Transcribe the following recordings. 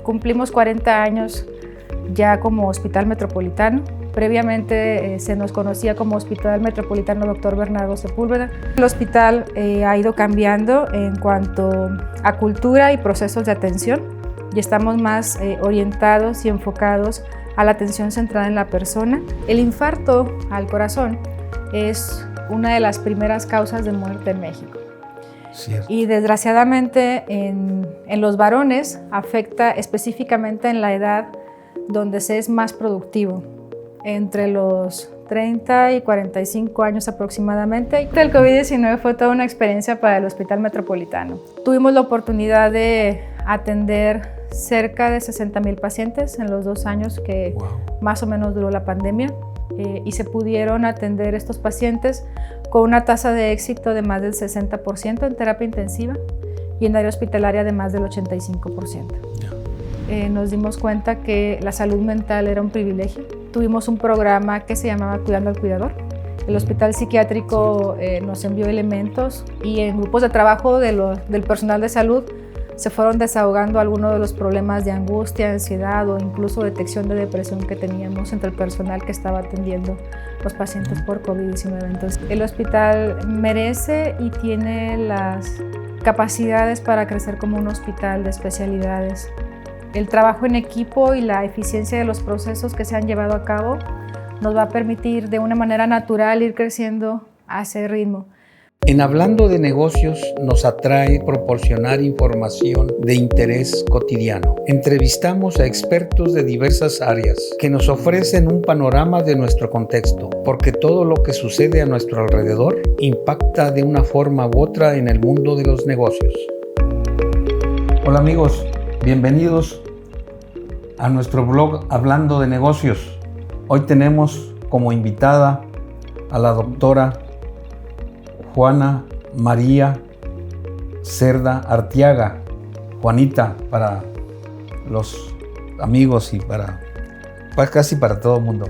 Cumplimos 40 años ya como Hospital Metropolitano. Previamente se nos conocía como Hospital Metropolitano Dr. Bernardo Sepúlveda. El hospital ha ido cambiando en cuanto a cultura y procesos de atención y estamos más orientados y enfocados a la atención centrada en la persona. El infarto al corazón es una de las primeras causas de muerte en México. Cierto. Y desgraciadamente en los varones afecta específicamente en la edad donde se es más productivo, entre los 30 y 45 años aproximadamente. El COVID-19 fue toda una experiencia para el Hospital Metropolitano. Tuvimos la oportunidad de atender cerca de 60,000 pacientes en los 2 años que más o menos duró la pandemia y se pudieron atender estos pacientes con una tasa de éxito de más del 60% en terapia intensiva y en área hospitalaria de más del 85%. Nos dimos cuenta que la salud mental era un privilegio. Tuvimos un programa que se llamaba Cuidando al Cuidador. El hospital psiquiátrico nos envió elementos y en grupos de trabajo del personal de salud se fueron desahogando algunos de los problemas de angustia, ansiedad o incluso detección de depresión que teníamos entre el personal que estaba atendiendo los pacientes por COVID-19. Entonces, el hospital merece y tiene las capacidades para crecer como un hospital de especialidades. El trabajo en equipo y la eficiencia de los procesos que se han llevado a cabo nos va a permitir de una manera natural ir creciendo a ese ritmo. En Hablando de Negocios nos atrae proporcionar información de interés cotidiano. Entrevistamos a expertos de diversas áreas que nos ofrecen un panorama de nuestro contexto, porque todo lo que sucede a nuestro alrededor impacta de una forma u otra en el mundo de los negocios. Hola amigos, bienvenidos a nuestro blog Hablando de Negocios. Hoy tenemos como invitada a la doctora Juana María Cerda Arteaga. Juanita para los amigos y para casi para todo el mundo.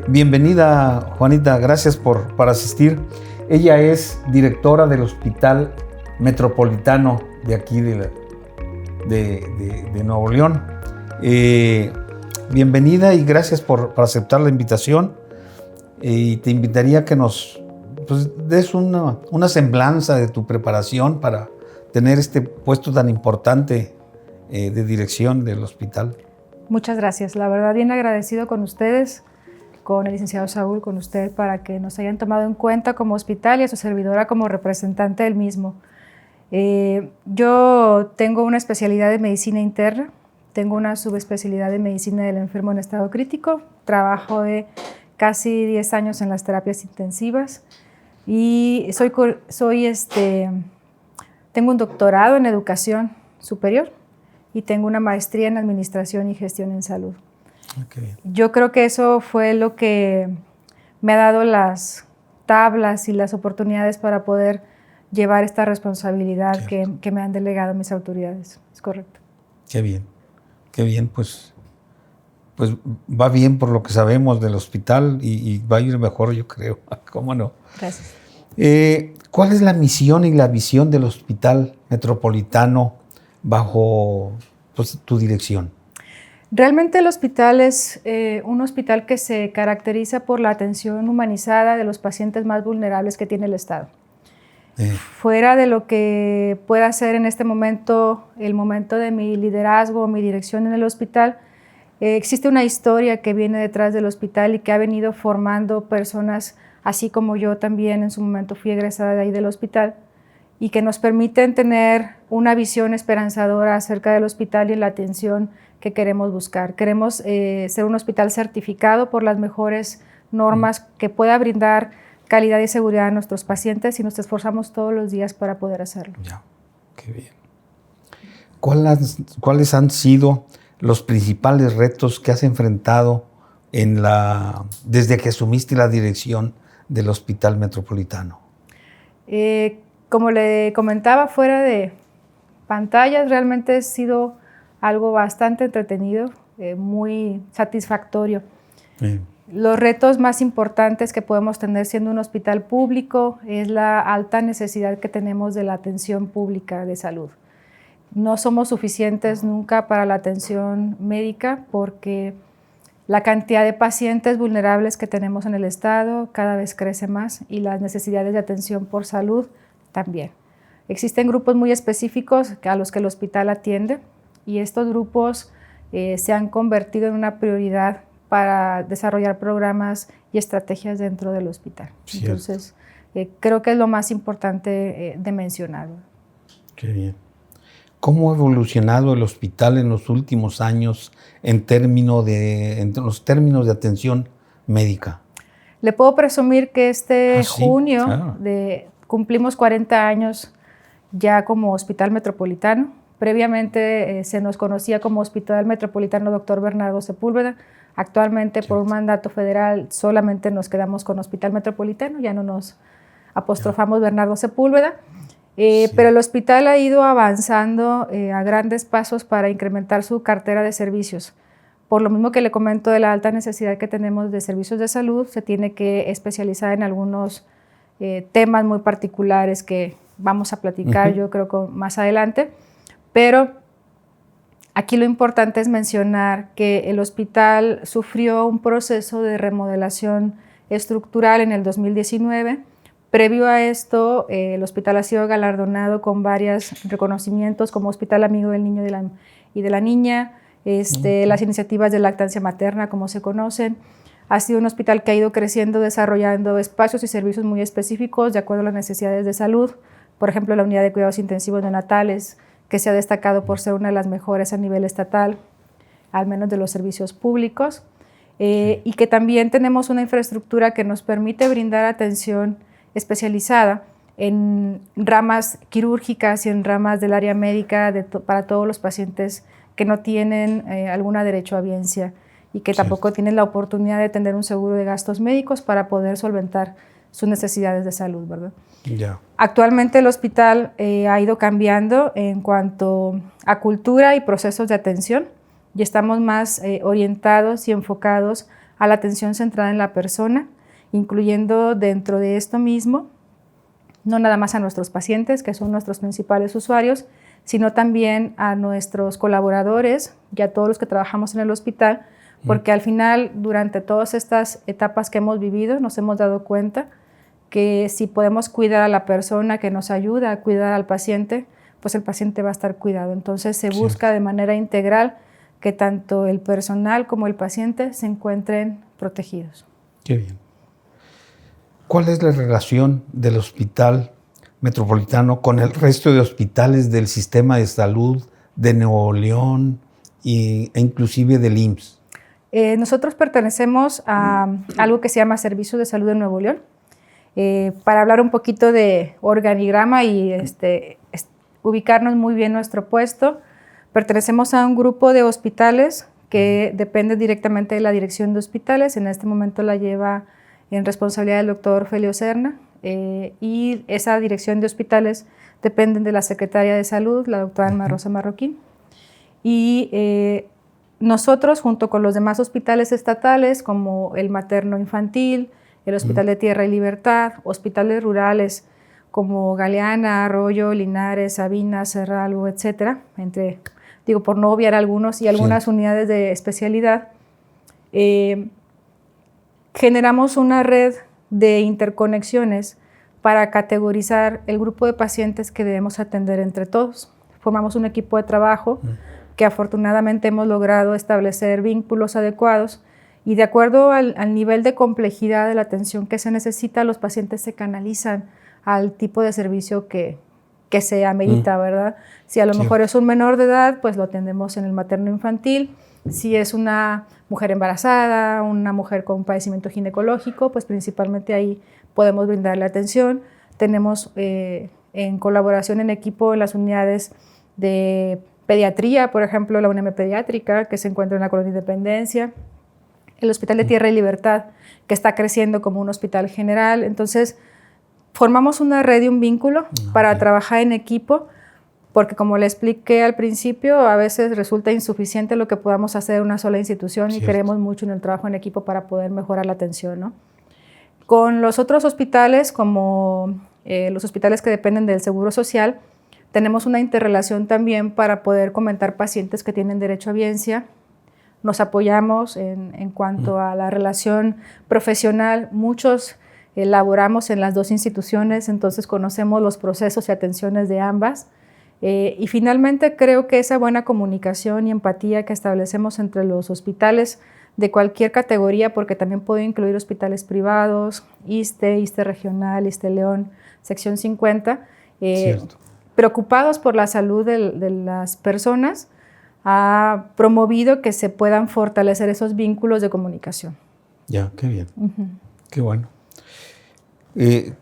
Bienvenida Juanita, gracias por asistir. Ella es directora del Hospital Metropolitano de aquí de Nuevo León. Bienvenida y gracias por aceptar la invitación. Y te invitaría a que nos des una semblanza de tu preparación para tener este puesto tan importante de dirección del hospital. Muchas gracias. La verdad, bien agradecido con ustedes, con el licenciado Saúl, con usted, para que nos hayan tomado en cuenta como hospital y a su servidora como representante del mismo. Yo tengo una especialidad de medicina interna, tengo una subespecialidad de medicina del enfermo en estado crítico, trabajo de casi 10 años en las terapias intensivas y tengo un doctorado en educación superior y tengo una maestría en administración y gestión en salud. Okay. Yo creo que eso fue lo que me ha dado las tablas y las oportunidades para poder llevar esta responsabilidad que me han delegado mis autoridades. Es correcto. Qué bien, pues va bien por lo que sabemos del hospital y va a ir mejor, yo creo. ¿Cómo no? Gracias. ¿Cuál es la misión y la visión del Hospital Metropolitano bajo tu dirección? Realmente el hospital es un hospital que se caracteriza por la atención humanizada de los pacientes más vulnerables que tiene el Estado. Fuera de lo que pueda ser en este momento, el momento de mi liderazgo, mi dirección en el hospital, existe una historia que viene detrás del hospital y que ha venido formando personas, así como yo también en su momento fui egresada de ahí del hospital, y que nos permiten tener una visión esperanzadora acerca del hospital y la atención que queremos buscar. Queremos ser un hospital certificado por las mejores normas que pueda brindar calidad y seguridad a nuestros pacientes y nos esforzamos todos los días para poder hacerlo. Ya, qué bien. ¿Cuáles han sido los principales retos que has enfrentado desde que asumiste la dirección del Hospital Metropolitano? Como le comentaba fuera de pantallas, realmente ha sido algo bastante entretenido, muy satisfactorio. Los retos más importantes que podemos tener siendo un hospital público es la alta necesidad que tenemos de la atención pública de salud. no somos suficientes nunca para la atención médica porque la cantidad de pacientes vulnerables que tenemos en el estado cada vez crece más y las necesidades de atención por salud también. Existen grupos muy específicos a los que el hospital atiende y estos grupos se han convertido en una prioridad para desarrollar programas y estrategias dentro del hospital. Cierto. Entonces, creo que es lo más importante de mencionar. Qué bien. ¿Cómo ha evolucionado el hospital en los últimos años en los términos de atención médica? Le puedo presumir que junio cumplimos 40 años ya como Hospital Metropolitano. Previamente se nos conocía como Hospital Metropolitano Dr. Bernardo Sepúlveda. Actualmente, por un mandato federal, solamente nos quedamos con Hospital Metropolitano, ya no nos apostrofamos Bernardo Sepúlveda. Pero el hospital ha ido avanzando a grandes pasos para incrementar su cartera de servicios. Por lo mismo que le comento de la alta necesidad que tenemos de servicios de salud, se tiene que especializar en algunos temas muy particulares que vamos a platicar, yo creo, más adelante. Pero aquí lo importante es mencionar que el hospital sufrió un proceso de remodelación estructural en el 2019. Previo a esto, el hospital ha sido galardonado con varios reconocimientos como Hospital Amigo del Niño y de la Niña, las iniciativas de lactancia materna, como se conocen. Ha sido un hospital que ha ido creciendo, desarrollando espacios y servicios muy específicos de acuerdo a las necesidades de salud. Por ejemplo, la unidad de cuidados intensivos neonatales, que se ha destacado por ser una de las mejores a nivel estatal, al menos de los servicios públicos, y que también tenemos una infraestructura que nos permite brindar atención especializada en ramas quirúrgicas y en ramas del área médica para todos los pacientes que no tienen alguna derechohabiencia y que tampoco tienen la oportunidad de tener un seguro de gastos médicos para poder solventar sus necesidades de salud, ¿verdad? Actualmente el hospital ha ido cambiando en cuanto a cultura y procesos de atención y estamos más orientados y enfocados a la atención centrada en la persona, incluyendo dentro de esto mismo, no nada más a nuestros pacientes, que son nuestros principales usuarios, sino también a nuestros colaboradores y a todos los que trabajamos en el hospital, porque al final, durante todas estas etapas que hemos vivido, nos hemos dado cuenta que si podemos cuidar a la persona que nos ayuda a cuidar al paciente, pues el paciente va a estar cuidado. Entonces se busca de manera integral que tanto el personal como el paciente se encuentren protegidos. Qué bien. ¿Cuál es la relación del Hospital Metropolitano con el resto de hospitales del sistema de salud de Nuevo León e inclusive del IMSS? Nosotros pertenecemos a algo que se llama Servicio de Salud de Nuevo León. Para hablar un poquito de organigrama y ubicarnos muy bien nuestro puesto, pertenecemos a un grupo de hospitales que depende directamente de la Dirección de Hospitales. En este momento la lleva en responsabilidad del doctor Felio Serna, y esa Dirección de Hospitales depende de la Secretaria de Salud, la doctora Alma Rosa Marroquín. Y nosotros, junto con los demás hospitales estatales, como el materno infantil, el Hospital de Tierra y Libertad, hospitales rurales como Galeana, Arroyo, Linares, Sabinas, Cerralbo, etcétera, por no obviar algunos, y algunas unidades de especialidad, generamos una red de interconexiones para categorizar el grupo de pacientes que debemos atender entre todos. Formamos un equipo de trabajo que afortunadamente hemos logrado establecer vínculos adecuados y de acuerdo al nivel de complejidad de la atención que se necesita, los pacientes se canalizan al tipo de servicio que se amerita, ¿verdad? Si a lo mejor es un menor de edad, pues lo atendemos en el materno infantil. Si es una mujer embarazada, una mujer con padecimiento ginecológico, pues principalmente ahí podemos brindarle atención. Tenemos en colaboración en equipo en las unidades de pediatría, por ejemplo, la UNM pediátrica, que se encuentra en la Colonia Independencia, el Hospital de Tierra y Libertad, que está creciendo como un hospital general. Entonces, formamos una red y un vínculo para trabajar en equipo, porque como le expliqué al principio, a veces resulta insuficiente lo que podamos hacer en una sola institución y creemos mucho en el trabajo en equipo para poder mejorar la atención, ¿no? Con los otros hospitales, como los hospitales que dependen del Seguro Social, Tenemos una interrelación también para poder comentar pacientes que tienen derecho a audiencia. Nos apoyamos en cuanto a la relación profesional. Muchos laboramos en las dos instituciones, entonces conocemos los procesos y atenciones de ambas. Y finalmente creo que esa buena comunicación y empatía que establecemos entre los hospitales de cualquier categoría, porque también puedo incluir hospitales privados, ISSSTE regional, ISSSTE León, sección 50, preocupados por la salud de las personas, ha promovido que se puedan fortalecer esos vínculos de comunicación. Ya, qué bien, qué bueno.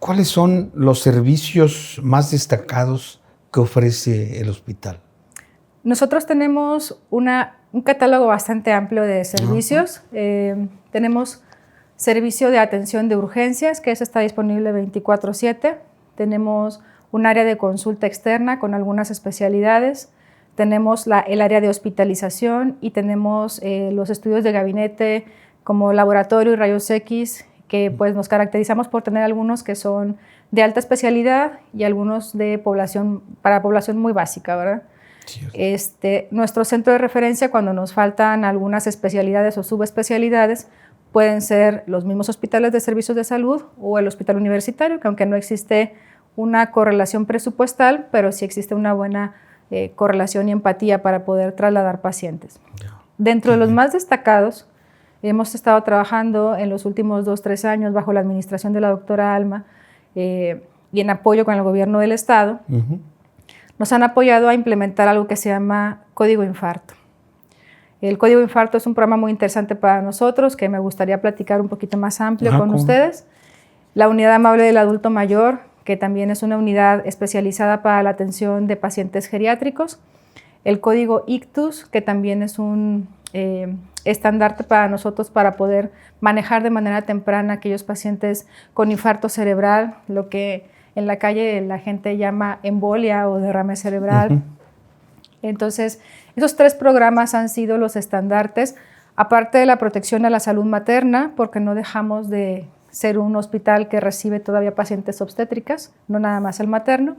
¿Cuáles son los servicios más destacados que ofrece el hospital? Nosotros tenemos un catálogo bastante amplio de servicios. Tenemos servicio de atención de urgencias, que eso está disponible 24/7. Tenemos un área de consulta externa con algunas especialidades. Tenemos el área de hospitalización y tenemos los estudios de gabinete como laboratorio y rayos X, que pues nos caracterizamos por tener algunos que son de alta especialidad y algunos de para población muy básica, ¿verdad? Nuestro centro de referencia, cuando nos faltan algunas especialidades o subespecialidades, pueden ser los mismos hospitales de servicios de salud o el hospital universitario, que aunque no existe una correlación presupuestal, pero sí existe una buena correlación y empatía para poder trasladar pacientes. Dentro de los más destacados, hemos estado trabajando en los últimos 2-3 años bajo la administración de la doctora Alma y en apoyo con el gobierno del estado. Nos han apoyado a implementar algo que se llama Código Infarto. El Código Infarto es un programa muy interesante para nosotros, que me gustaría platicar un poquito más amplio con ustedes. La Unidad Amable del Adulto Mayor, que también es una unidad especializada para la atención de pacientes geriátricos. El Código Ictus, que también es un estandarte para nosotros para poder manejar de manera temprana aquellos pacientes con infarto cerebral, lo que en la calle la gente llama embolia o derrame cerebral. Entonces, esos 3 programas han sido los estandartes, aparte de la protección a la salud materna, porque no dejamos de ser un hospital que recibe todavía pacientes obstétricas, no nada más el materno.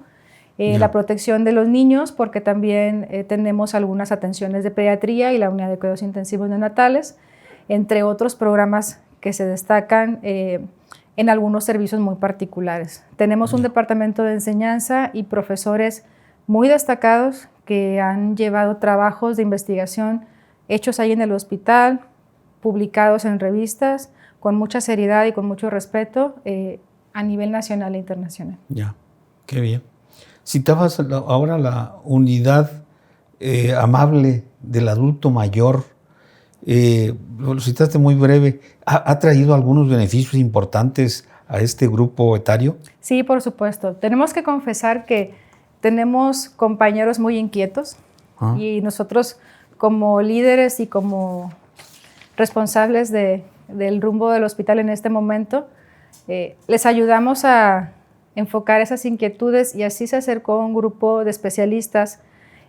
La protección de los niños, porque también tenemos algunas atenciones de pediatría y la unidad de cuidados intensivos neonatales, entre otros programas que se destacan en algunos servicios muy particulares. Tenemos un departamento de enseñanza y profesores muy destacados que han llevado trabajos de investigación hechos ahí en el hospital, publicados en revistas, con mucha seriedad y con mucho respeto a nivel nacional e internacional. Ya, qué bien. Citabas ahora la unidad amable del adulto mayor. Lo citaste muy breve. ¿Ha traído algunos beneficios importantes a este grupo etario? Sí, por supuesto. Tenemos que confesar que tenemos compañeros muy inquietos y nosotros como líderes y como responsables del rumbo del hospital en este momento, les ayudamos a enfocar esas inquietudes y así se acercó un grupo de especialistas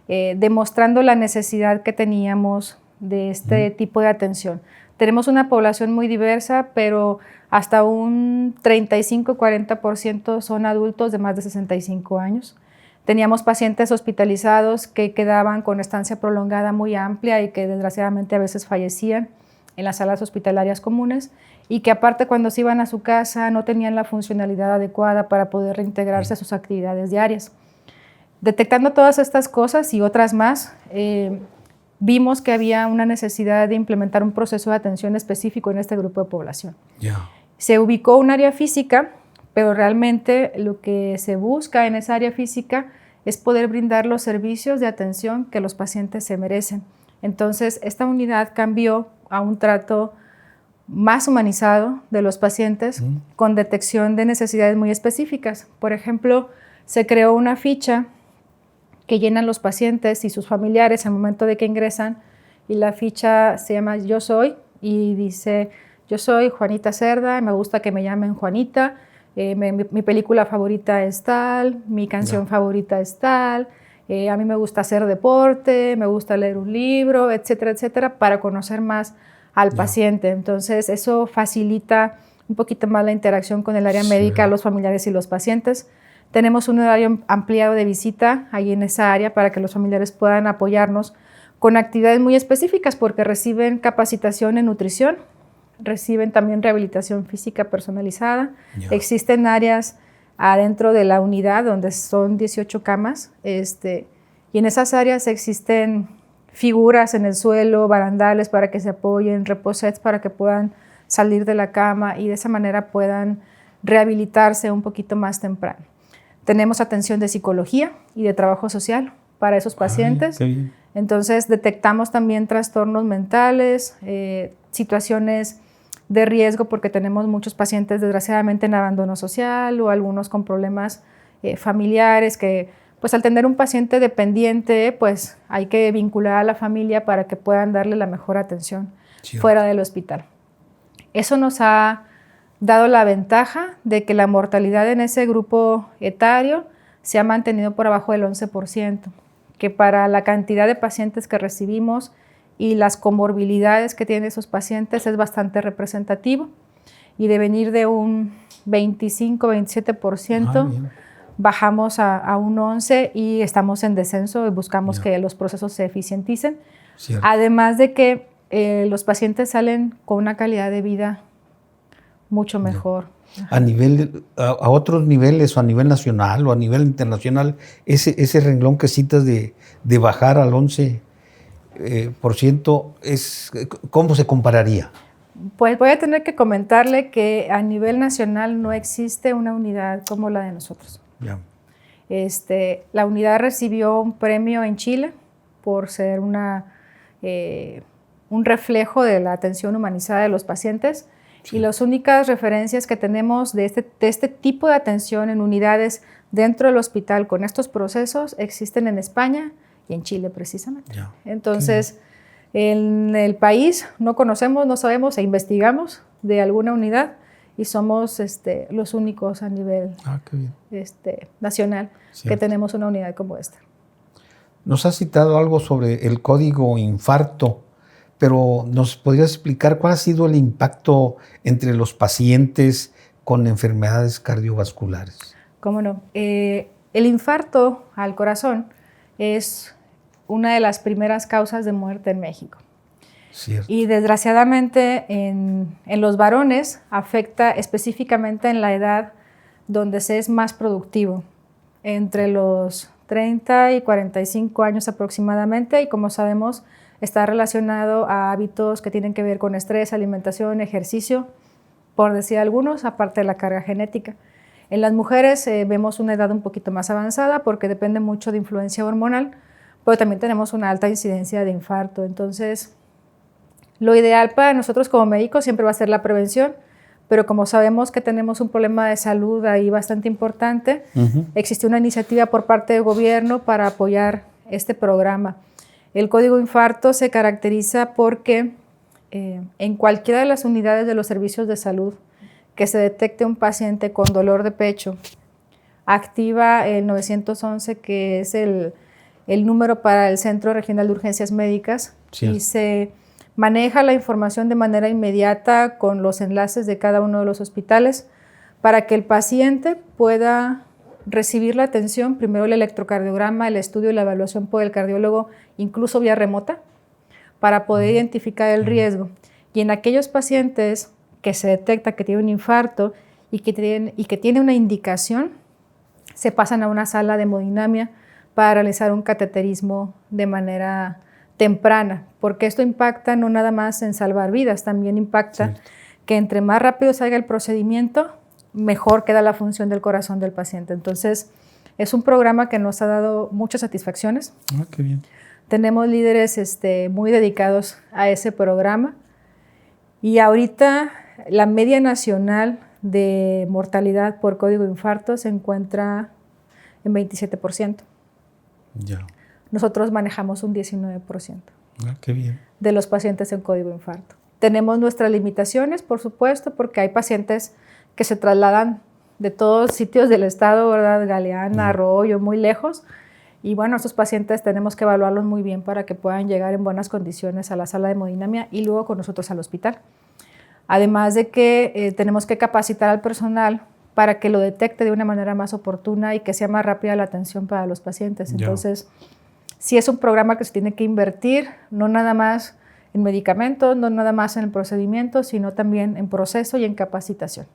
demostrando la necesidad que teníamos de este tipo de atención. Tenemos una población muy diversa, pero hasta un 35-40% son adultos de más de 65 años. Teníamos pacientes hospitalizados que quedaban con estancia prolongada muy amplia y que desgraciadamente a veces fallecían en las salas hospitalarias comunes y que aparte cuando se iban a su casa no tenían la funcionalidad adecuada para poder reintegrarse a sus actividades diarias. Detectando todas estas cosas y otras más, vimos que había una necesidad de implementar un proceso de atención específico en este grupo de población. Se ubicó un área física, pero realmente lo que se busca en esa área física es poder brindar los servicios de atención que los pacientes se merecen. Entonces, esta unidad cambió a un trato más humanizado de los pacientes con detección de necesidades muy específicas. Por ejemplo, se creó una ficha que llenan los pacientes y sus familiares al momento de que ingresan y la ficha se llama Yo Soy y dice: yo soy Juanita Cerda, me gusta que me llamen Juanita, mi película favorita es tal, mi canción favorita es tal, a mí me gusta hacer deporte, me gusta leer un libro, etcétera, etcétera, para conocer más al paciente. Entonces, eso facilita un poquito más la interacción con el área médica, los familiares y los pacientes. Tenemos un horario ampliado de visita ahí en esa área para que los familiares puedan apoyarnos con actividades muy específicas porque reciben capacitación en nutrición, reciben también rehabilitación física personalizada. Existen áreas adentro de la unidad donde son 18 camas y en esas áreas existen figuras en el suelo, barandales para que se apoyen, reposets para que puedan salir de la cama y de esa manera puedan rehabilitarse un poquito más temprano. Tenemos atención de psicología y de trabajo social para esos pacientes. Qué bien. Entonces detectamos también trastornos mentales, situaciones de riesgo porque tenemos muchos pacientes desgraciadamente en abandono social o algunos con problemas familiares que pues al tener un paciente dependiente pues hay que vincular a la familia para que puedan darle la mejor atención fuera del hospital. Eso nos ha dado la ventaja de que la mortalidad en ese grupo etario se ha mantenido por abajo del 11%, que para la cantidad de pacientes que recibimos y las comorbilidades que tienen esos pacientes es bastante representativo y de venir de un 25-27% bajamos a un 11% y estamos en descenso y buscamos que los procesos se eficienticen. Además de que los pacientes salen con una calidad de vida mucho mejor. A otros niveles o a nivel nacional o a nivel internacional, ese renglón que citas de bajar al 11%, ¿cómo se compararía? Pues voy a tener que comentarle que a nivel nacional no existe una unidad como la de nosotros. La unidad recibió un premio en Chile por ser un reflejo de la atención humanizada de los pacientes. Y las únicas referencias que tenemos de este tipo de atención en unidades dentro del hospital con estos procesos existen en España y en Chile precisamente. Entonces, en el país no conocemos, no sabemos e investigamos de alguna unidad y somos los únicos a nivel nacional que tenemos una unidad como esta. Nos has citado algo sobre el código infarto, pero ¿nos podrías explicar cuál ha sido el impacto entre los pacientes con enfermedades cardiovasculares? ¿Cómo no? El infarto al corazón es una de las primeras causas de muerte en México. Cierto. Y desgraciadamente en los varones afecta específicamente en la edad donde se es más productivo, entre los 30 y 45 años aproximadamente, y como sabemos está relacionado a hábitos que tienen que ver con estrés, alimentación, ejercicio, por decir algunos, aparte de la carga genética. En las mujeres vemos una edad un poquito más avanzada porque depende mucho de influencia hormonal, pero también tenemos una alta incidencia de infarto. Entonces, lo ideal para nosotros como médicos siempre va a ser la prevención, pero como sabemos que tenemos un problema de salud ahí bastante importante, existe una iniciativa por parte del gobierno para apoyar este programa. El código infarto se caracteriza porque en cualquiera de las unidades de los servicios de salud que se detecte un paciente con dolor de pecho, activa el 911, que es el número para el Centro Regional de Urgencias Médicas, y se maneja la información de manera inmediata con los enlaces de cada uno de los hospitales para que el paciente pueda recibir la atención, primero el electrocardiograma, el estudio y la evaluación por el cardiólogo, incluso vía remota, para poder identificar el riesgo. Y en aquellos pacientes que se detecta que tiene un infarto y que tiene una indicación, se pasan a una sala de hemodinamia para realizar un cateterismo de manera temprana, porque esto impacta no nada más en salvar vidas, también impacta que entre más rápido salga el procedimiento, mejor queda la función del corazón del paciente. Entonces, es un programa que nos ha dado muchas satisfacciones. Qué bien. Tenemos líderes muy dedicados a ese programa y ahorita la media nacional de mortalidad por código infarto se encuentra en 27%. Nosotros manejamos un 19% qué bien. de los pacientes en código infarto. Tenemos nuestras limitaciones, por supuesto, porque hay pacientes que se trasladan de todos sitios del estado, ¿verdad? Galeana, Arroyo, muy lejos. Y bueno, estos pacientes tenemos que evaluarlos muy bien para que puedan llegar en buenas condiciones a la sala de hemodinamia y luego con nosotros al hospital. Además de que tenemos que capacitar al personal para que lo detecte de una manera más oportuna y que sea más rápida la atención para los pacientes. Entonces, sí es un programa que se tiene que invertir, no nada más en medicamentos, no nada más en el procedimiento, sino también en proceso y en capacitación.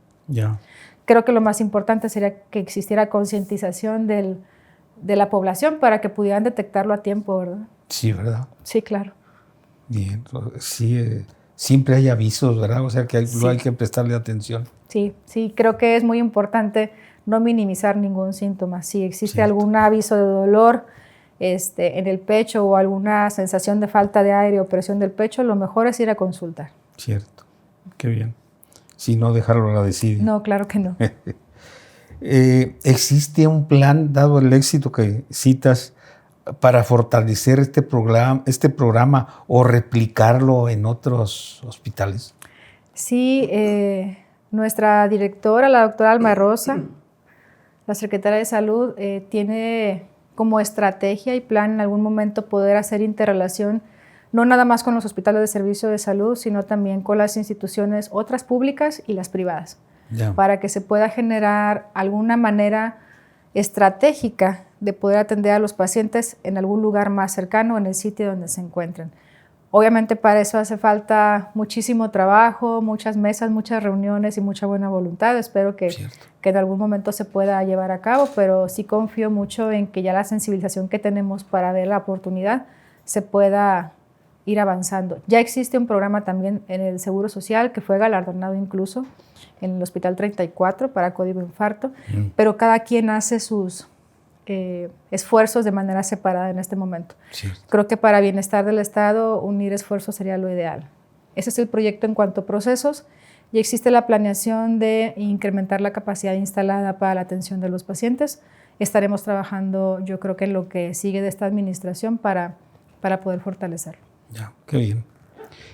Creo que lo más importante sería que existiera concientización de la población para que pudieran detectarlo a tiempo, ¿verdad? Sí, ¿verdad? Sí, claro. Bien, sí, siempre hay avisos, ¿verdad? O sea que hay que prestarle atención. Sí, creo que es muy importante no minimizar ningún síntoma. Si existe algún aviso de dolor en el pecho o alguna sensación de falta de aire o presión del pecho, lo mejor es ir a consultar. Cierto, qué bien. Si no, dejarlo a la desidia. No, claro que no. ¿Existe un plan, dado el éxito que citas, para fortalecer este programa o replicarlo en otros hospitales? Sí, nuestra directora, la doctora Alma Rosa, la secretaria de Salud, tiene como estrategia y plan en algún momento poder hacer interrelación, no nada más con los hospitales de servicio de salud, sino también con las instituciones, otras públicas y las privadas, para que se pueda generar alguna manera estratégica de poder atender a los pacientes en algún lugar más cercano, en el sitio donde se encuentren. Obviamente para eso hace falta muchísimo trabajo, muchas mesas, muchas reuniones y mucha buena voluntad. Espero que en algún momento se pueda llevar a cabo, pero sí confío mucho en que ya la sensibilización que tenemos para ver la oportunidad se pueda ir avanzando. Ya existe un programa también en el Seguro Social que fue galardonado incluso en el Hospital 34 para código infarto, pero cada quien hace sus esfuerzos de manera separada en este momento. Creo que para bienestar del Estado unir esfuerzos sería lo ideal. Ese es el proyecto en cuanto a procesos y existe la planeación de incrementar la capacidad instalada para la atención de los pacientes. Estaremos trabajando, yo creo que en lo que sigue de esta administración para poder fortalecerlo. Qué bien.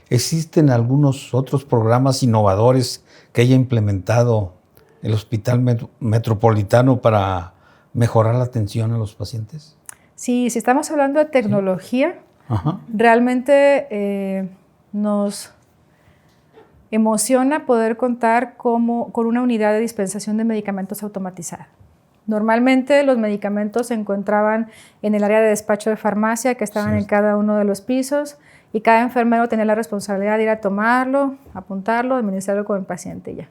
¿Existen algunos otros programas innovadores que haya implementado el Hospital Metropolitano para mejorar la atención a los pacientes? Sí, si estamos hablando de tecnología, realmente nos emociona poder contar con una unidad de dispensación de medicamentos automatizada. Normalmente los medicamentos se encontraban en el área de despacho de farmacia, que estaban en cada uno de los pisos, y cada enfermero tenía la responsabilidad de ir a tomarlo, apuntarlo, administrarlo con el paciente ya.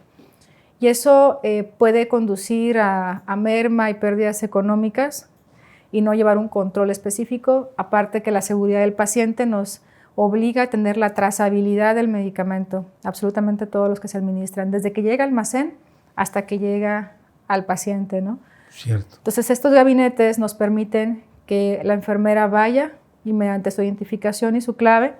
Y eso puede conducir a merma y pérdidas económicas y no llevar un control específico, aparte que la seguridad del paciente nos obliga a tener la trazabilidad del medicamento, absolutamente todos los que se administran, desde que llega al almacén hasta que llega al paciente, ¿no? Cierto. Entonces estos gabinetes nos permiten que la enfermera vaya y mediante su identificación y su clave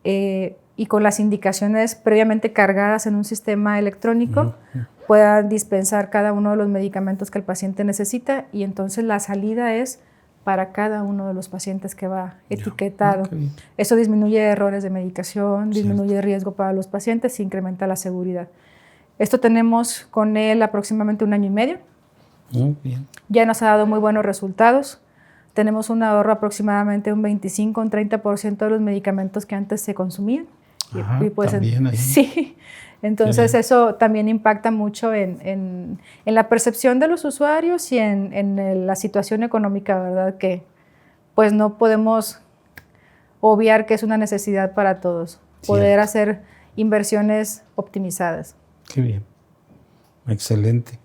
y con las indicaciones previamente cargadas en un sistema electrónico pueda dispensar cada uno de los medicamentos que el paciente necesita y entonces la salida es para cada uno de los pacientes que va etiquetado. Eso disminuye errores de medicación, disminuye riesgo para los pacientes e incrementa la seguridad. Esto tenemos con él aproximadamente 1 año y medio. Bien. Ya nos ha dado muy buenos resultados. Tenemos un ahorro aproximadamente un 25, un 30% de los medicamentos que antes se consumían. Y pues, también ahí. Sí, entonces eso también impacta mucho en la percepción de los usuarios y en la situación económica, ¿verdad? Que pues no podemos obviar que es una necesidad para todos, poder hacer inversiones optimizadas. Qué bien, excelente.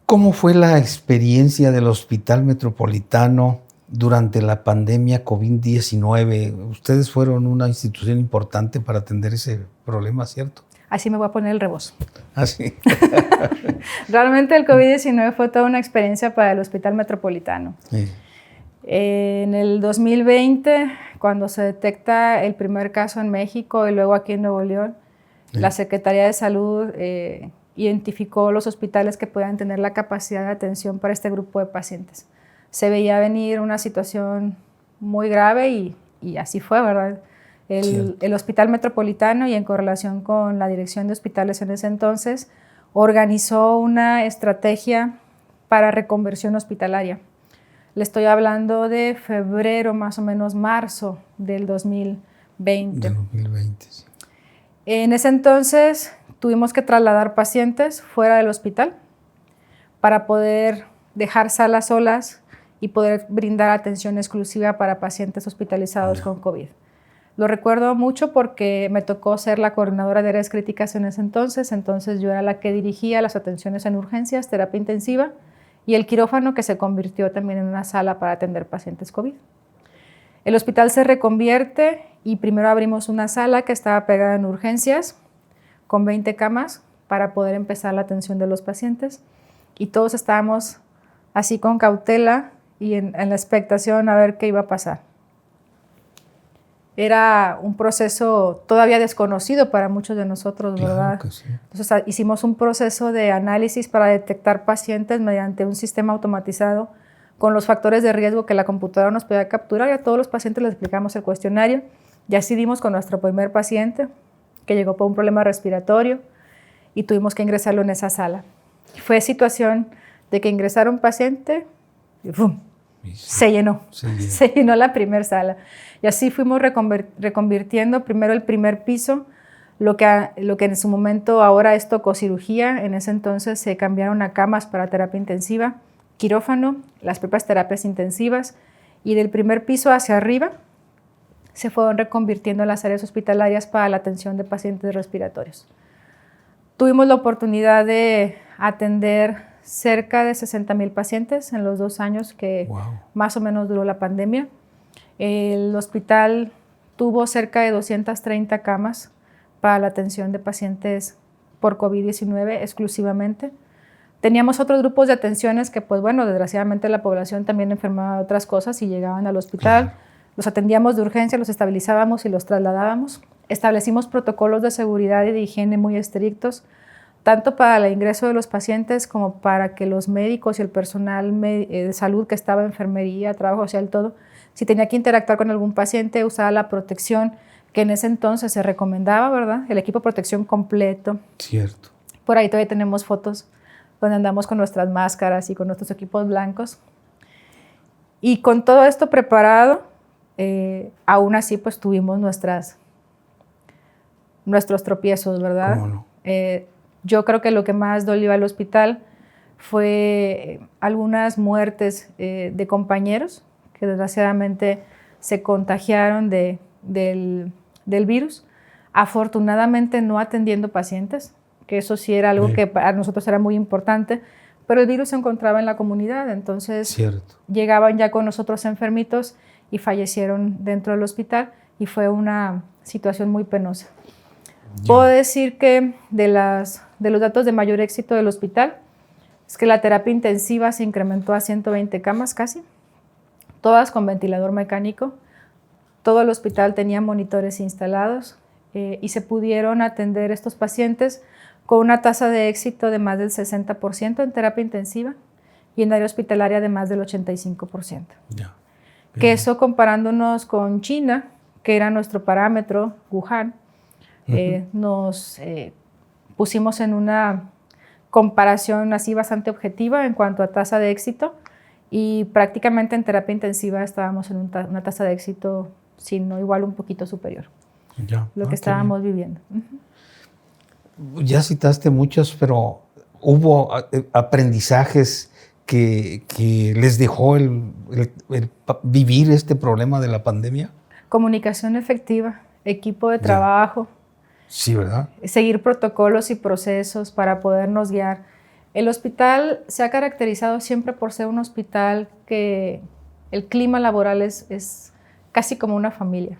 ¿Cómo fue la experiencia del Hospital Metropolitano durante la pandemia COVID-19? Ustedes fueron una institución importante para atender ese problema, ¿cierto? Así me voy a poner el rebozo. ¿Sí? Realmente el COVID-19 fue toda una experiencia para el Hospital Metropolitano. En el 2020, cuando se detecta el primer caso en México y luego aquí en Nuevo León, la Secretaría de Salud identificó los hospitales que podían tener la capacidad de atención para este grupo de pacientes. Se veía venir una situación muy grave y así fue, ¿verdad? El Hospital Metropolitano y en correlación con la Dirección de Hospitales en ese entonces, organizó una estrategia para reconversión hospitalaria. Le estoy hablando de febrero, más o menos marzo del 2020. Del 2020, sí. En ese entonces tuvimos que trasladar pacientes fuera del hospital para poder dejar salas solas y poder brindar atención exclusiva para pacientes hospitalizados con COVID. Lo recuerdo mucho porque me tocó ser la coordinadora de áreas críticas en ese entonces yo era la que dirigía las atenciones en urgencias, terapia intensiva y el quirófano, que se convirtió también en una sala para atender pacientes COVID. El hospital se reconvierte y primero abrimos una sala que estaba pegada en urgencias con 20 camas para poder empezar la atención de los pacientes y todos estábamos así con cautela y en la expectación a ver qué iba a pasar. Era un proceso todavía desconocido para muchos de nosotros, ¿verdad? Claro que sí. Entonces hicimos un proceso de análisis para detectar pacientes mediante un sistema automatizado con los factores de riesgo que la computadora nos podía capturar, y a todos los pacientes les explicamos el cuestionario. Y así dimos con nuestro primer paciente que llegó por un problema respiratorio y tuvimos que ingresarlo en esa sala. Fue situación de que ingresara un paciente y ¡pum! Se llenó la primera sala. Y así fuimos reconvirtiendo primero el primer piso, lo que en su momento ahora es tococirugía. En ese entonces se cambiaron a camas para terapia intensiva, quirófano, las propias terapias intensivas, y del primer piso hacia arriba se fueron reconvirtiendo las áreas hospitalarias para la atención de pacientes respiratorios. Tuvimos la oportunidad de atender cerca de 60,000 pacientes en los 2 años que más o menos duró la pandemia. El hospital tuvo cerca de 230 camas para la atención de pacientes por COVID-19 exclusivamente. Teníamos otros grupos de atenciones que, pues bueno, desgraciadamente la población también enfermaba de otras cosas y llegaban al hospital. Claro. Los atendíamos de urgencia, los estabilizábamos y los trasladábamos. Establecimos protocolos de seguridad y de higiene muy estrictos, tanto para el ingreso de los pacientes como para que los médicos y el personal de salud que estaba en enfermería, trabajo social, todo, si tenía que interactuar con algún paciente, usaba la protección que en ese entonces se recomendaba, ¿verdad? El equipo de protección completo. Cierto. Por ahí todavía tenemos fotos donde andamos con nuestras máscaras y con nuestros equipos blancos. Y con todo esto preparado, aún así pues tuvimos nuestros tropiezos, ¿verdad? ¿Cómo no? Yo creo que lo que más dolió al hospital fue algunas muertes de compañeros que desgraciadamente se contagiaron del virus, afortunadamente no atendiendo pacientes, que eso sí era algo que para nosotros era muy importante, pero el virus se encontraba en la comunidad, entonces llegaban ya con nosotros enfermitos y fallecieron dentro del hospital y fue una situación muy penosa. Puedo decir que de los datos de mayor éxito del hospital es que la terapia intensiva se incrementó a 120 camas casi, todas con ventilador mecánico. Todo el hospital tenía monitores instalados y se pudieron atender estos pacientes con una tasa de éxito de más del 60% en terapia intensiva y en área hospitalaria de más del 85%. Que eso, comparándonos con China, que era nuestro parámetro, Wuhan, nos pusimos en una comparación así bastante objetiva en cuanto a tasa de éxito, y prácticamente en terapia intensiva estábamos en una tasa de éxito, si no igual un poquito superior, lo que estábamos viviendo. Ya citaste muchos, pero ¿hubo aprendizajes que les dejó el vivir este problema de la pandemia? Comunicación efectiva, equipo de trabajo. Sí, ¿verdad? Seguir protocolos y procesos para podernos guiar. El hospital se ha caracterizado siempre por ser un hospital que el clima laboral es casi como una familia.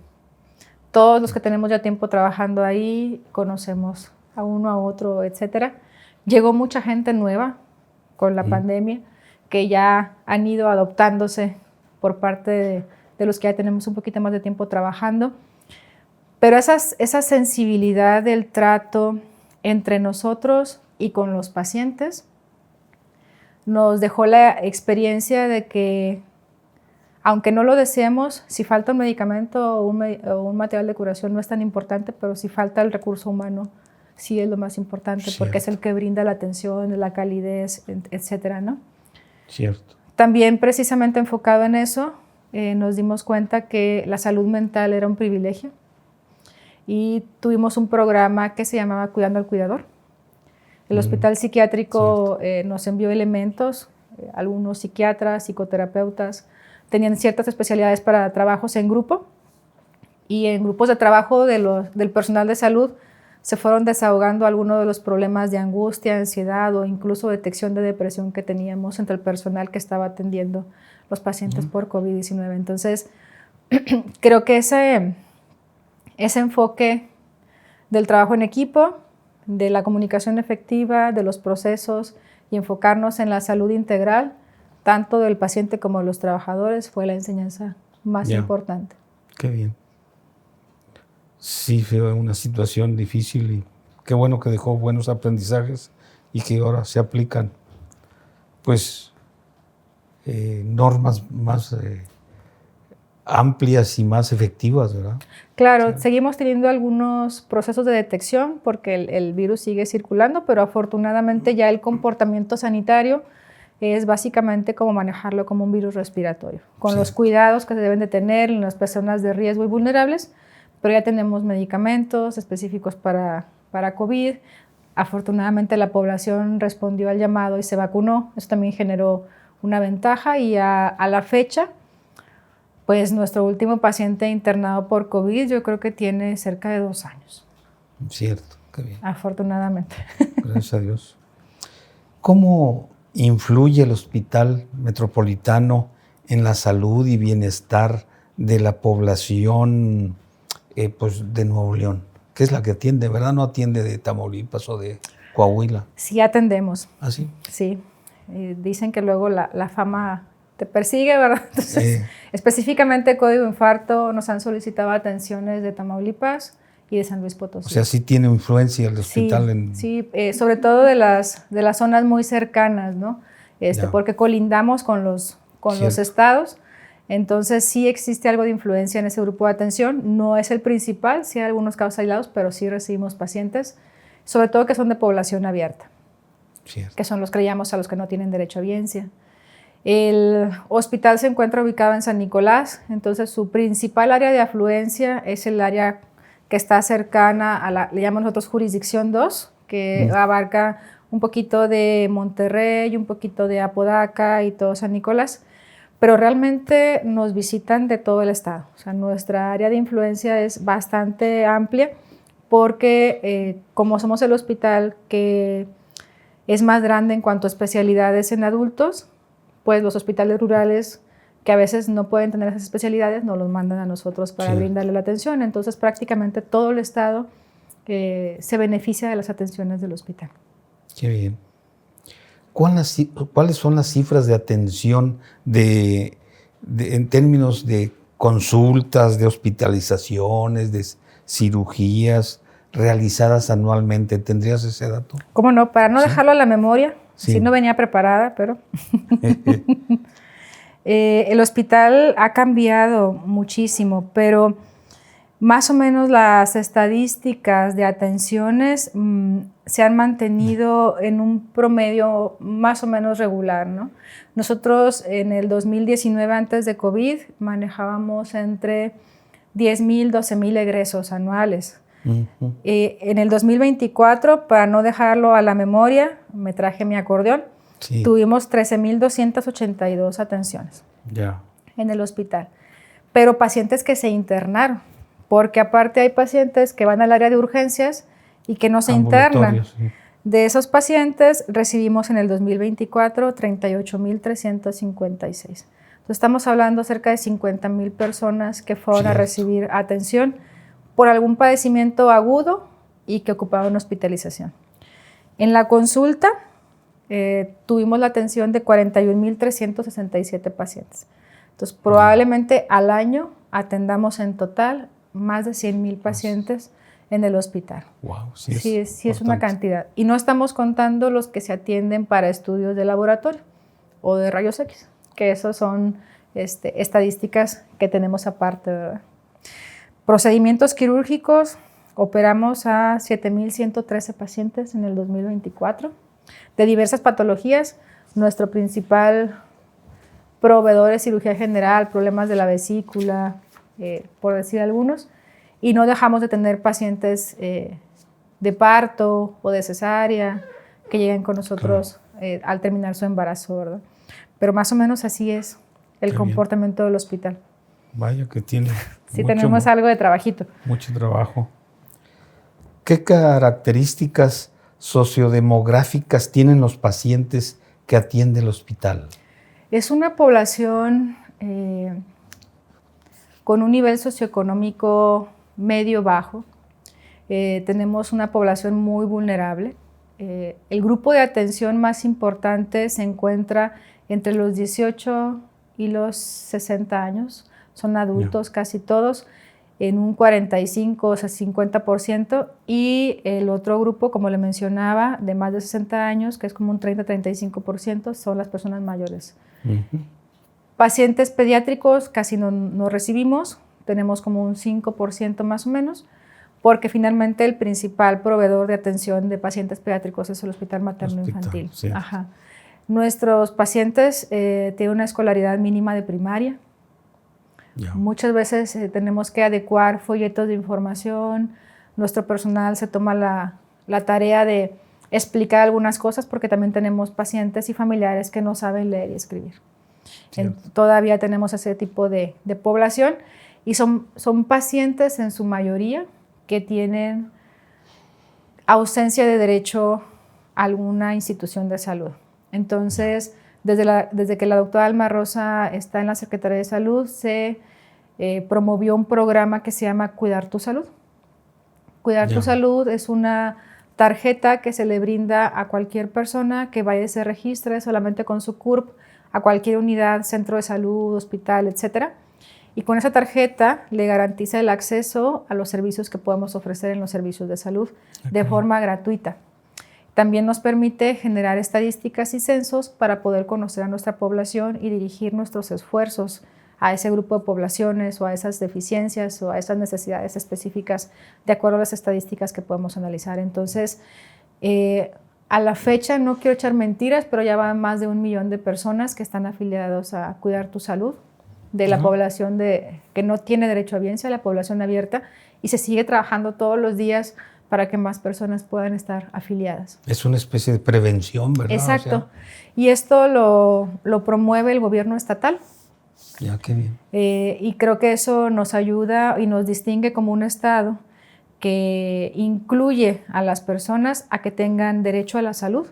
Todos los que tenemos ya tiempo trabajando ahí conocemos a uno, a otro, etc. Llegó mucha gente nueva con la pandemia que ya han ido adoptándose por parte de los que ya tenemos un poquito más de tiempo trabajando. Pero esa sensibilidad del trato entre nosotros y con los pacientes nos dejó la experiencia de que, aunque no lo deseemos, si falta un medicamento o un material de curación no es tan importante, pero si falta el recurso humano, sí es lo más importante, porque es el que brinda la atención, la calidez, etcétera, ¿no? Cierto. También, precisamente enfocado en eso, nos dimos cuenta que la salud mental era un privilegio. Y tuvimos un programa que se llamaba Cuidando al Cuidador, El hospital psiquiátrico nos envió elementos, algunos psiquiatras, psicoterapeutas, tenían ciertas especialidades para trabajos en grupo, y en grupos de trabajo del personal de salud se fueron desahogando algunos de los problemas de angustia, ansiedad o incluso detección de depresión que teníamos entre el personal que estaba atendiendo los pacientes por COVID-19. Entonces, creo que ese enfoque del trabajo en equipo, de la comunicación efectiva, de los procesos y enfocarnos en la salud integral, tanto del paciente como de los trabajadores, fue la enseñanza más importante. Qué bien. Sí, fue una situación difícil y qué bueno que dejó buenos aprendizajes y que ahora se aplican pues normas más amplias y más efectivas, ¿verdad? Claro, seguimos teniendo algunos procesos de detección porque el virus sigue circulando, pero afortunadamente ya el comportamiento sanitario es básicamente como manejarlo como un virus respiratorio, con los cuidados que se deben de tener en las personas de riesgo y vulnerables, pero ya tenemos medicamentos específicos para COVID. Afortunadamente la población respondió al llamado y se vacunó. Eso también generó una ventaja y a la fecha, pues nuestro último paciente internado por COVID yo creo que tiene cerca de 2 años. Cierto, qué bien. Afortunadamente. Gracias a Dios. ¿Cómo influye el Hospital Metropolitano en la salud y bienestar de la población pues de Nuevo León? ¿Qué es la que atiende? ¿Verdad? No atiende de Tamaulipas o de Coahuila. Sí atendemos. ¿Ah, sí? Sí. Dicen que luego la fama te persigue, ¿verdad? Entonces, específicamente Código Infarto nos han solicitado atenciones de Tamaulipas y de San Luis Potosí. O sea, sí tiene influencia el hospital. Sí, sobre todo de las zonas muy cercanas, ¿no? Porque colindamos con los estados. Entonces sí existe algo de influencia en ese grupo de atención. No es el principal, sí hay algunos casos aislados, pero sí recibimos pacientes, sobre todo que son de población abierta, que son los que llamamos a los que no tienen derecho a audiencia. El hospital se encuentra ubicado en San Nicolás, entonces su principal área de afluencia es el área que está cercana a le llamamos nosotros jurisdicción 2, que abarca un poquito de Monterrey, un poquito de Apodaca y todo San Nicolás. Pero realmente nos visitan de todo el estado. O sea, nuestra área de influencia es bastante amplia porque como somos el hospital que es más grande en cuanto a especialidades en adultos, pues los hospitales rurales que a veces no pueden tener esas especialidades nos los mandan a nosotros para brindarle la atención. Entonces prácticamente todo el estado se beneficia de las atenciones del hospital. Qué bien. ¿Cuáles son las cifras de atención en términos de consultas, de hospitalizaciones, de cirugías realizadas anualmente? ¿Tendrías ese dato? ¿Cómo no? Para no dejarlo a la memoria, sí no venía preparada, pero el hospital ha cambiado muchísimo, pero más o menos las estadísticas de atenciones se han mantenido en un promedio más o menos regular, ¿no? Nosotros en el 2019, antes de COVID, manejábamos entre 10,000, 12,000 egresos anuales. En el 2024, para no dejarlo a la memoria, me traje mi acordeón, tuvimos 13,282 atenciones en el hospital, pero pacientes que se internaron. Porque aparte hay pacientes que van al área de urgencias y que no se internan. De esos pacientes recibimos en el 2024 38,356. Entonces estamos hablando cerca de 50,000 personas que fueron a recibir atención por algún padecimiento agudo y que ocupaban hospitalización. En la consulta tuvimos la atención de 41,367 pacientes. Entonces probablemente al año atendamos en total más de 100,000 pacientes en el hospital. Wow, sí es una cantidad. Y no estamos contando los que se atienden para estudios de laboratorio o de rayos X, que esos son estadísticas que tenemos aparte, ¿verdad? Procedimientos quirúrgicos, operamos a 7,113 pacientes en el 2024. De diversas patologías, nuestro principal proveedor es cirugía general, problemas de la vesícula, por decir algunos, y no dejamos de tener pacientes de parto o de cesárea, que lleguen con nosotros al terminar su embarazo, ¿verdad? Pero más o menos así es el comportamiento del hospital. Vaya que tiene sí, tenemos algo de trabajito. Mucho trabajo. ¿Qué características sociodemográficas tienen los pacientes que atiende el hospital? Es una población con un nivel socioeconómico medio-bajo. Tenemos una población muy vulnerable. El grupo de atención más importante se encuentra entre los 18 y los 60 años. Son adultos casi todos, en un 45 o 50%. Y el otro grupo, como le mencionaba, de más de 60 años, que es como un 30-35%, son las personas mayores. Pacientes pediátricos casi no recibimos, tenemos como un 5% más o menos, porque finalmente el principal proveedor de atención de pacientes pediátricos es el Hospital Materno Infantil. Sí. Ajá. Nuestros pacientes tienen una escolaridad mínima de primaria. Muchas veces tenemos que adecuar folletos de información. Nuestro personal se toma la tarea de explicar algunas cosas porque también tenemos pacientes y familiares que no saben leer y escribir. Todavía tenemos ese tipo de población y son pacientes en su mayoría que tienen ausencia de derecho a alguna institución de salud. Entonces, desde que la doctora Alma Rosa está en la Secretaría de Salud, se promovió un programa que se llama Cuidar tu Salud. Cuidar tu Salud es una tarjeta que se le brinda a cualquier persona que vaya y se registre solamente con su CURP a cualquier unidad, centro de salud, hospital, etcétera. Y con esa tarjeta le garantiza el acceso a los servicios que podemos ofrecer en los servicios de salud de forma gratuita. También nos permite generar estadísticas y censos para poder conocer a nuestra población y dirigir nuestros esfuerzos a ese grupo de poblaciones o a esas deficiencias o a esas necesidades específicas de acuerdo a las estadísticas que podemos analizar. Entonces, a la fecha, no quiero echar mentiras, pero ya van más de 1 millón de personas que están afiliados a Cuidar tu Salud, de la población que no tiene derecho a bienestar, la población abierta, y se sigue trabajando todos los días para que más personas puedan estar afiliadas. Es una especie de prevención, ¿verdad? Exacto. O sea, y esto lo promueve el gobierno estatal. Ya, qué bien. Y creo que eso nos ayuda y nos distingue como un estado que incluye a las personas a que tengan derecho a la salud,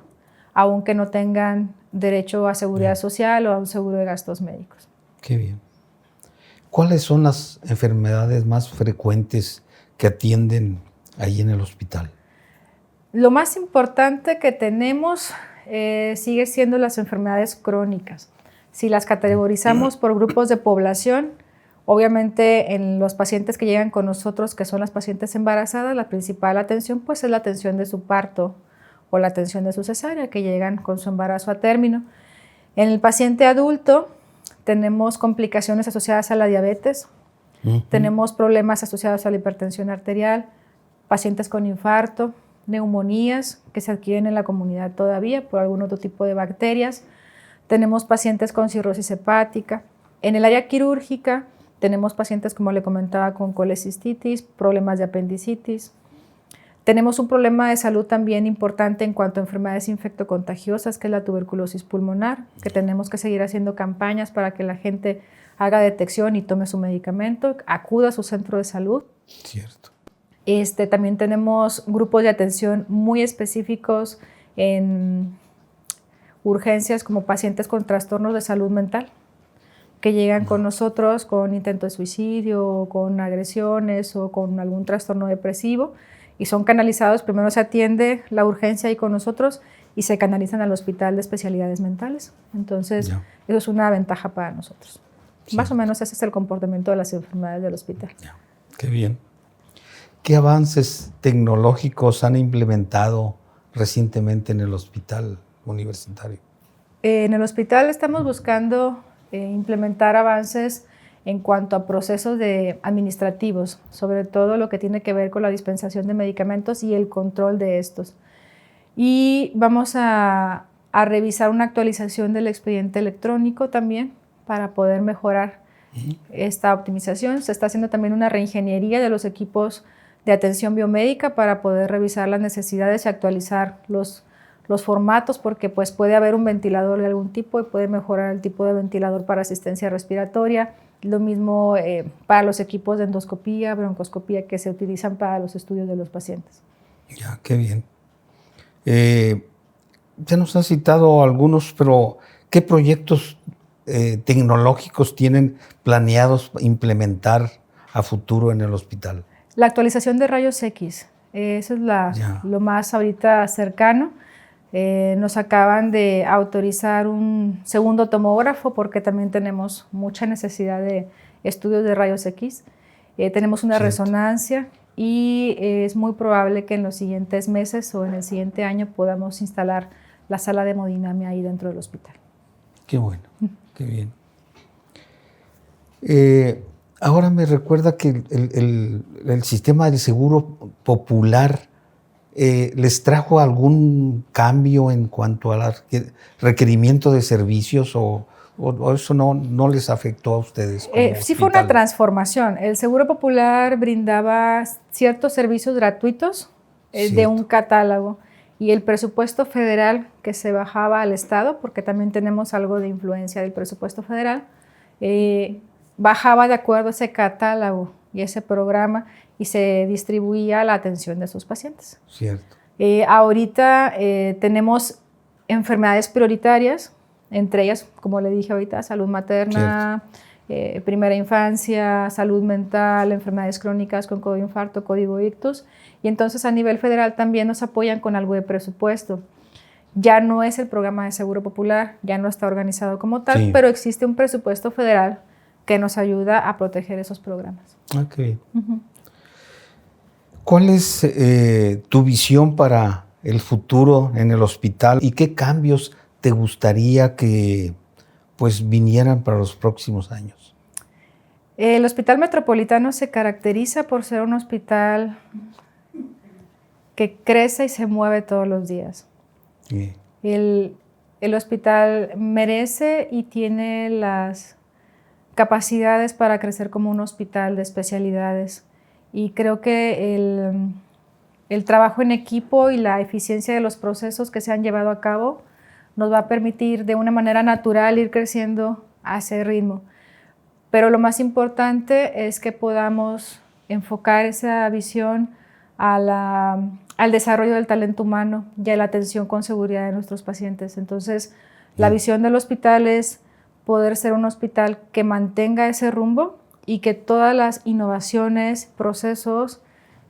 aunque no tengan derecho a seguridad social o a un seguro de gastos médicos. Qué bien. ¿Cuáles son las enfermedades más frecuentes que atienden ahí en el hospital? Lo más importante que tenemos sigue siendo las enfermedades crónicas. Si las categorizamos por grupos de población, obviamente en los pacientes que llegan con nosotros, que son las pacientes embarazadas, la principal atención pues es la atención de su parto o la atención de su cesárea, que llegan con su embarazo a término. En el paciente adulto tenemos complicaciones asociadas a la diabetes, tenemos problemas asociados a la hipertensión arterial, pacientes con infarto, neumonías que se adquieren en la comunidad todavía por algún otro tipo de bacterias. Tenemos pacientes con cirrosis hepática. En el área quirúrgica tenemos pacientes, como le comentaba, con colecistitis, problemas de apendicitis. Tenemos un problema de salud también importante en cuanto a enfermedades infectocontagiosas, que es la tuberculosis pulmonar, que tenemos que seguir haciendo campañas para que la gente haga detección y tome su medicamento, acuda a su centro de salud. Cierto. También tenemos grupos de atención muy específicos en urgencias como pacientes con trastornos de salud mental que llegan con nosotros con intento de suicidio, con agresiones o con algún trastorno depresivo y son canalizados. Primero se atiende la urgencia ahí con nosotros y se canalizan al hospital de especialidades mentales. Entonces, eso es una ventaja para nosotros. Sí. Más o menos ese es el comportamiento de las enfermedades del hospital. Qué bien. ¿Qué avances tecnológicos han implementado recientemente en el hospital universitario? En el hospital estamos buscando implementar avances en cuanto a procesos administrativos, sobre todo lo que tiene que ver con la dispensación de medicamentos y el control de estos. Y vamos a revisar una actualización del expediente electrónico también para poder mejorar esta optimización. Se está haciendo también una reingeniería de los equipos de atención biomédica para poder revisar las necesidades y actualizar los los formatos, porque pues puede haber un ventilador de algún tipo y puede mejorar el tipo de ventilador para asistencia respiratoria. Lo mismo para los equipos de endoscopía, broncoscopía que se utilizan para los estudios de los pacientes. Ya, qué bien. Ya nos has citado algunos, pero ¿qué proyectos tecnológicos tienen planeados implementar a futuro en el hospital? La actualización de rayos X, eso es lo más ahorita cercano. Nos acaban de autorizar un segundo tomógrafo porque también tenemos mucha necesidad de estudios de rayos X. Tenemos una resonancia y es muy probable que en los siguientes meses o en el siguiente año podamos instalar la sala de hemodinamia ahí dentro del hospital. Qué bueno, qué bien. Ahora me recuerda que el sistema del seguro popular ¿les trajo algún cambio en cuanto al requerimiento de servicios o eso no les afectó a ustedes? Sí fue una transformación. El Seguro Popular brindaba ciertos servicios gratuitos de un catálogo y el presupuesto federal que se bajaba al Estado, porque también tenemos algo de influencia del presupuesto federal, bajaba de acuerdo a ese catálogo y ese programa y se distribuía la atención de sus pacientes. Cierto. Ahorita tenemos enfermedades prioritarias, entre ellas, como le dije ahorita, salud materna, primera infancia, salud mental, enfermedades crónicas con código infarto, código ictus, y entonces a nivel federal también nos apoyan con algo de presupuesto. Ya no es el programa de Seguro Popular, ya no está organizado como tal, pero existe un presupuesto federal que nos ayuda a proteger esos programas. Ok. ¿Cuál es tu visión para el futuro en el hospital y qué cambios te gustaría que pues vinieran para los próximos años? El Hospital Metropolitano se caracteriza por ser un hospital que crece y se mueve todos los días. El hospital merece y tiene las capacidades para crecer como un hospital de especialidades. Y creo que el trabajo en equipo y la eficiencia de los procesos que se han llevado a cabo nos va a permitir de una manera natural ir creciendo a ese ritmo. Pero lo más importante es que podamos enfocar esa visión al desarrollo del talento humano y a la atención con seguridad de nuestros pacientes. Entonces, la visión del hospital es poder ser un hospital que mantenga ese rumbo y que todas las innovaciones, procesos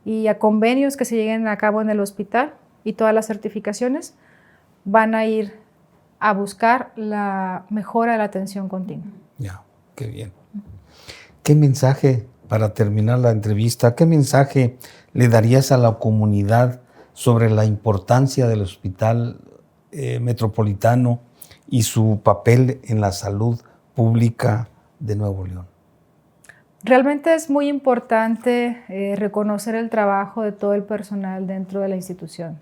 y a convenios que se lleguen a cabo en el hospital y todas las certificaciones van a ir a buscar la mejora de la atención continua. Ya, qué bien. ¿Qué mensaje, para terminar la entrevista, qué mensaje le darías a la comunidad sobre la importancia del Hospital Metropolitano y su papel en la salud pública de Nuevo León? Realmente es muy importante reconocer el trabajo de todo el personal dentro de la institución,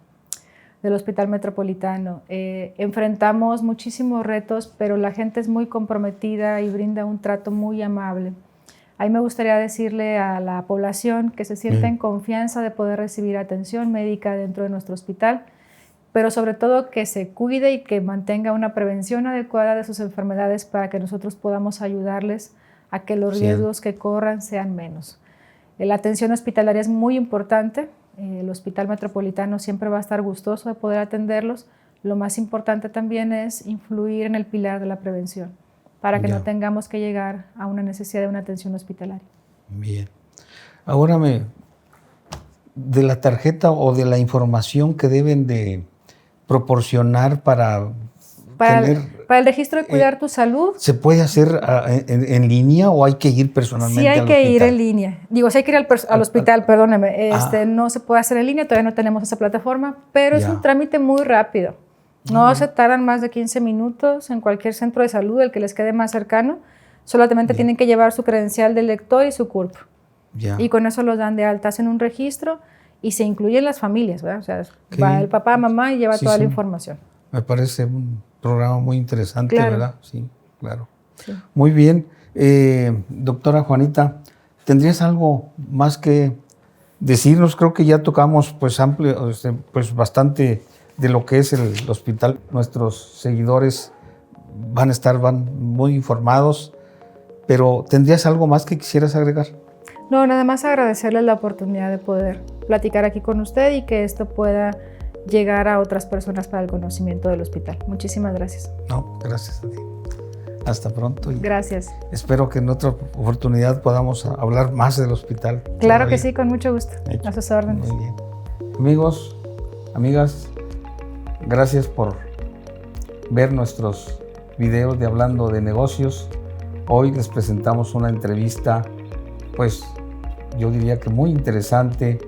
del Hospital Metropolitano. Enfrentamos muchísimos retos, pero la gente es muy comprometida y brinda un trato muy amable. Ahí me gustaría decirle a la población que se sienta en confianza de poder recibir atención médica dentro de nuestro hospital, pero sobre todo que se cuide y que mantenga una prevención adecuada de sus enfermedades para que nosotros podamos ayudarles a que los riesgos que corran sean menos. La atención hospitalaria es muy importante. El Hospital Metropolitano siempre va a estar gustoso de poder atenderlos. Lo más importante también es influir en el pilar de la prevención para que no tengamos que llegar a una necesidad de una atención hospitalaria. Bien. Ahora de la tarjeta o de la información que deben de proporcionar para el registro de Cuidar tu Salud. ¿Se puede hacer en línea o hay que ir personalmente al hospital? Sí, hay que ir en línea. Digo, sí hay que ir al hospital, perdóneme. No se puede hacer en línea, todavía no tenemos esa plataforma, pero es un trámite muy rápido. No se tardan más de 15 minutos en cualquier centro de salud, el que les quede más cercano. Solamente tienen que llevar su credencial de lector y su CURP. Y con eso los dan de alta, hacen un registro y se incluyen las familias, ¿verdad? O sea, va el papá, mamá y lleva toda la información. Me parece un programa muy interesante, ¿verdad? Sí, claro. Sí. Muy bien. Doctora Juanita, ¿tendrías algo más que decirnos? Creo que ya tocamos pues bastante de lo que es el hospital. Nuestros seguidores van muy informados, pero ¿tendrías algo más que quisieras agregar? No, nada más agradecerles la oportunidad de poder platicar aquí con usted y que esto pueda llegar a otras personas para el conocimiento del hospital. Muchísimas gracias. No, gracias a ti. Hasta pronto. Y gracias. Espero que en otra oportunidad podamos hablar más del hospital. Claro que sí, con mucho gusto. A sus órdenes. Muy bien. Amigos, amigas, gracias por ver nuestros videos de Hablando de Negocios. Hoy les presentamos una entrevista, pues yo diría que muy interesante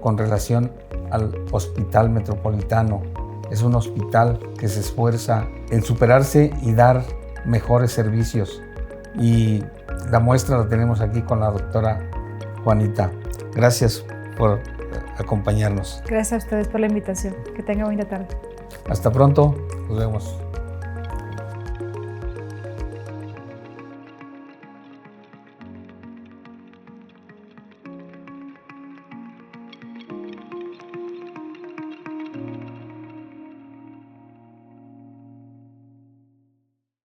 con relación al Hospital Metropolitano. Es un hospital que se esfuerza en superarse y dar mejores servicios. Y la muestra la tenemos aquí con la doctora Juanita. Gracias por acompañarnos. Gracias a ustedes por la invitación. Que tengan buena tarde. Hasta pronto. Nos vemos.